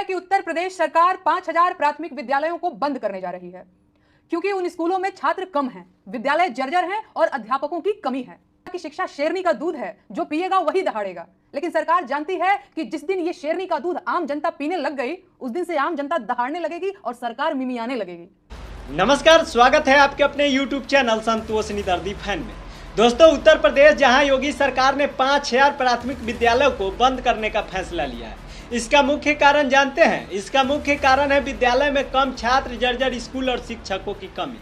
कि उत्तर प्रदेश सरकार 5000 प्राथमिक विद्यालयों को बंद करने जा रही है क्योंकि उन स्कूलों में छात्र कम हैं, विद्यालय जर्जर हैं और अध्यापकों की कमी है। कि शिक्षा शेरनी का दूध है, जो पिएगा वही दहाड़ेगा। लेकिन सरकार जानती है कि जिस दिन ये शेरनी का दूध आम जनता पीने लग गई, उस दिन से आम जनता दहाड़ने लगेगी और सरकार मिमियाने लगेगी। नमस्कार, स्वागत है आपके अपने YouTube चैनल संतोषनी दर्दी फैन में। दोस्तों, उत्तर प्रदेश जहां योगी सरकार ने 5000 प्राथमिक विद्यालयों को बंद करने का फैसला लिया है, इसका मुख्य कारण जानते हैं? इसका मुख्य कारण है विद्यालय में कम छात्र, जर्जर स्कूल और शिक्षकों की कमी।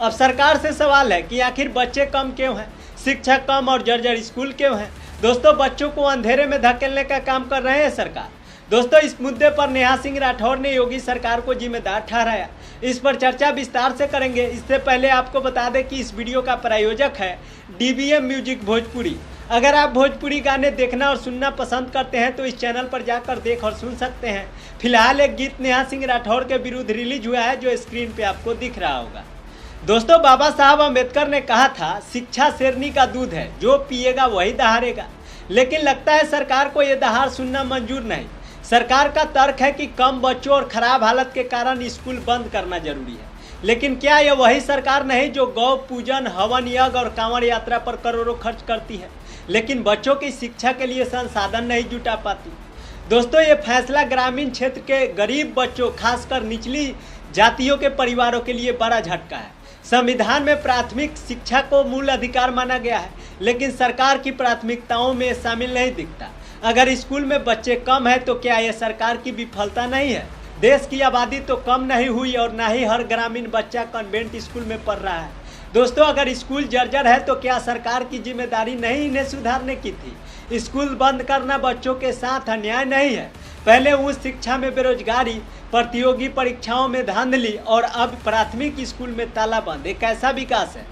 अब सरकार से सवाल है कि आखिर बच्चे कम क्यों हैं, शिक्षक कम और जर्जर स्कूल क्यों हैं? दोस्तों, बच्चों को अंधेरे में धकेलने का काम कर रहे हैं सरकार। दोस्तों, इस मुद्दे पर नेहा सिंह राठौर ने योगी सरकार को जिम्मेदार ठहराया। इस पर चर्चा विस्तार से करेंगे। इससे पहले आपको बता दें कि इस वीडियो का प्रायोजक है DBM म्यूजिक भोजपुरी। अगर आप भोजपुरी गाने देखना और सुनना पसंद करते हैं तो इस चैनल पर जाकर देख और सुन सकते हैं। फिलहाल एक गीत नेहा सिंह राठौर के विरुद्ध रिलीज हुआ है, जो स्क्रीन पे आपको दिख रहा होगा। दोस्तों, बाबा साहब अम्बेडकर ने कहा था, शिक्षा शेरनी का दूध है, जो पिएगा वही दहाड़ेगा। लेकिन लगता है सरकार को यह दहाड़ सुनना मंजूर नहीं। सरकार का तर्क है कि कम बच्चों और खराब हालत के कारण स्कूल बंद करना जरूरी है। लेकिन क्या यह वही सरकार नहीं जो गौ पूजन, हवन यज्ञ और कांवड़ यात्रा पर करोड़ों खर्च करती है, लेकिन बच्चों की शिक्षा के लिए संसाधन नहीं जुटा पाती? दोस्तों, ये फैसला ग्रामीण क्षेत्र के गरीब बच्चों, खासकर निचली जातियों के परिवारों के लिए बड़ा झटका है। संविधान में प्राथमिक शिक्षा को मूल अधिकार माना गया है, लेकिन सरकार की प्राथमिकताओं में शामिल नहीं दिखता। अगर स्कूल में बच्चे कम है तो क्या यह सरकार की विफलता नहीं है? देश की आबादी तो कम नहीं हुई और ना ही हर ग्रामीण बच्चा कॉन्वेंट स्कूल में पढ़ रहा है। दोस्तों, अगर स्कूल जर्जर है तो क्या सरकार की जिम्मेदारी नहीं इन्हें सुधारने की थी? स्कूल बंद करना बच्चों के साथ अन्याय नहीं है? पहले उच्च शिक्षा में बेरोजगारी, प्रतियोगी परीक्षाओं में धांधली और अब प्राथमिक स्कूल में ताला बंद, एक ऐसा विकास है?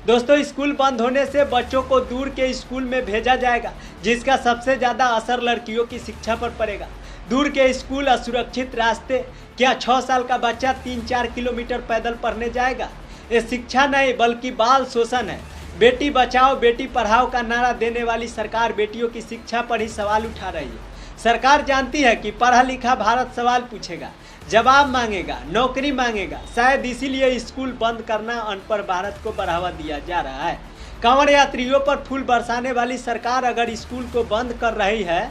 दोस्तों, स्कूल बंद होने से बच्चों को दूर के स्कूल में भेजा जाएगा, जिसका सबसे ज़्यादा असर लड़कियों की शिक्षा पर पड़ेगा। दूर के स्कूल, असुरक्षित रास्ते, क्या 6 साल का बच्चा 3-4 किलोमीटर पैदल पढ़ने जाएगा? ये शिक्षा नहीं बल्कि बाल शोषण है। बेटी बचाओ बेटी पढ़ाओ का नारा देने वाली सरकार बेटियों की शिक्षा पर ही सवाल उठा रही है। सरकार जानती है कि पढ़ा लिखा भारत सवाल पूछेगा, जवाब मांगेगा, नौकरी मांगेगा। शायद इसीलिए स्कूल बंद करना अनपढ़ भारत को बढ़ावा दिया जा रहा है। कांवड़ यात्रियों पर फूल बरसाने वाली सरकार अगर स्कूल को बंद कर रही है,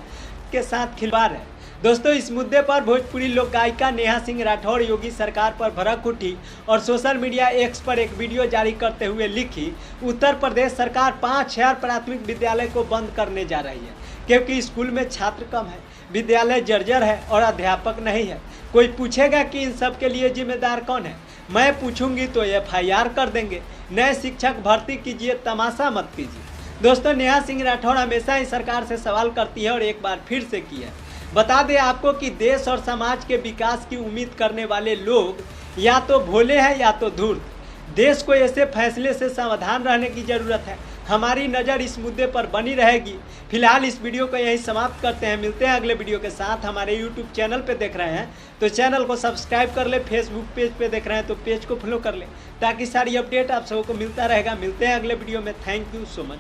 के साथ खिलवाड़ है। दोस्तों, इस मुद्दे पर भोजपुरी लोक गायिका नेहा सिंह राठौर योगी सरकार पर भड़क उठी और सोशल मीडिया एक्स पर एक वीडियो जारी करते हुए लिखी, उत्तर प्रदेश सरकार 5000 प्राथमिक विद्यालय को बंद करने जा रही है क्योंकि स्कूल में छात्र कम है, विद्यालय जर्जर है और अध्यापक नहीं है। कोई पूछेगा कि इन सब के लिए जिम्मेदार कौन है? मैं पूछूंगी तो FIR कर देंगे। नए शिक्षक भर्ती कीजिए, तमाशा मत कीजिए। दोस्तों, नेहा सिंह राठौर हमेशा ही सरकार से सवाल करती है और एक बार फिर से की है। बता दें आपको कि देश और समाज के विकास की उम्मीद करने वाले लोग या तो भोले हैं या तो धूर्त। देश को ऐसे फैसले से सावधान रहने की जरूरत है। हमारी नज़र इस मुद्दे पर बनी रहेगी। फिलहाल इस वीडियो को यहीं समाप्त करते हैं। मिलते हैं अगले वीडियो के साथ। हमारे YouTube चैनल पे देख रहे हैं तो चैनल को सब्सक्राइब कर ले, फेसबुक पेज पे देख रहे हैं तो पेज को फॉलो कर ले, ताकि सारी अपडेट आप सबको मिलता रहेगा। मिलते हैं अगले वीडियो में। Thank you so much.